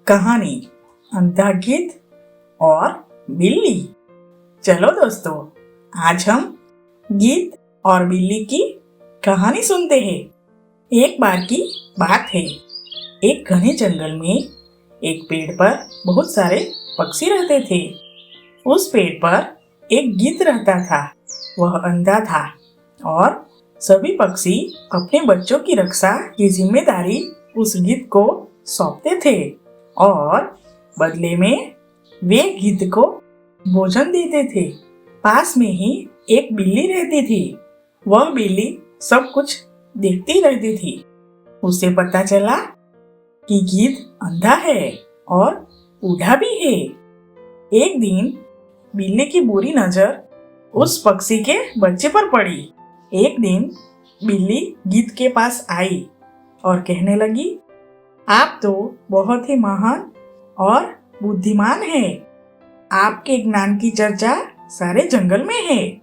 कहानी अंधा गीत और बिल्ली। चलो दोस्तों, आज हम गीत और बिल्ली की कहानी सुनते हैं। एक बार की बात है, एक घने जंगल में एक पेड़ पर बहुत सारे पक्षी रहते थे। उस पेड़ पर एक गीत रहता था। वह अंधा था और सभी पक्षी अपने बच्चों की रक्षा की जिम्मेदारी उस गीत को सौंपते थे और बदले में वे गीत को भोजन देते थे। पास में ही एक बिल्ली रहती थी। वह बिल्ली सब कुछ देखती रहती थी। उसे पता चला कि गीत अंधा है और बूढ़ा भी है। एक दिन बिल्ली की बुरी नजर उस पक्षी के बच्चे पर पड़ी। एक दिन बिल्ली गीत के पास आई और कहने लगी, आप तो बहुत ही महान और बुद्धिमान हैं। आपके ज्ञान की चर्चा सारे जंगल में है,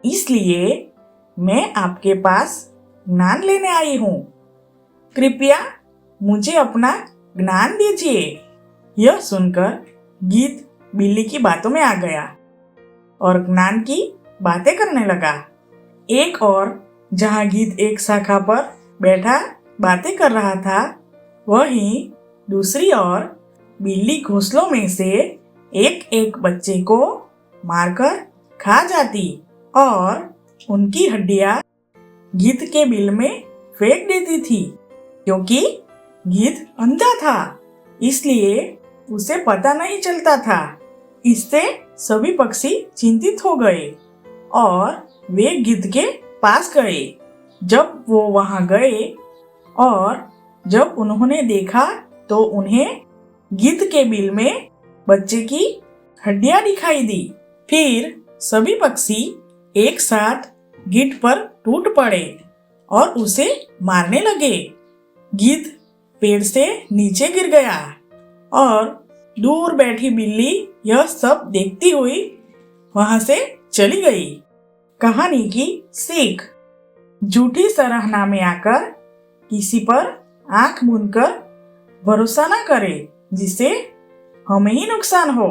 इसलिए मैं आपके पास ज्ञान लेने आई हूँ। कृपया मुझे अपना ज्ञान दीजिए। यह सुनकर गीत बिल्ली की बातों में आ गया और ज्ञान की बातें करने लगा। एक और जहाँ गीत एक शाखा पर बैठा बातें कर रहा था, वहीं दूसरी ओर बिल्ली घोंसलों में से एक एक बच्चे को मारकर खा जाती और उनकी हड्डियां गीत के बिल में फेंक देती थी। क्योंकि गीत अंधा था, इसलिए उसे पता नहीं चलता था। इससे सभी पक्षी चिंतित हो गए और वे गीत के पास गए। जब वो वहां गए और जब उन्होंने देखा तो उन्हें गीत के बिल में बच्चे की हड्डियां दिखाई दी। फिर सभी पक्षी एक साथ गीत पर टूट पड़े और उसे मारने लगे। गीत पेड़ से नीचे गिर गया और दूर बैठी बिल्ली यह सब देखती हुई वहां से चली गई। कहानी की सीख: झूठी सराहना में आकर किसी पर आंख मूंदकर भरोसा न करें, जिससे हमें ही नुकसान हो।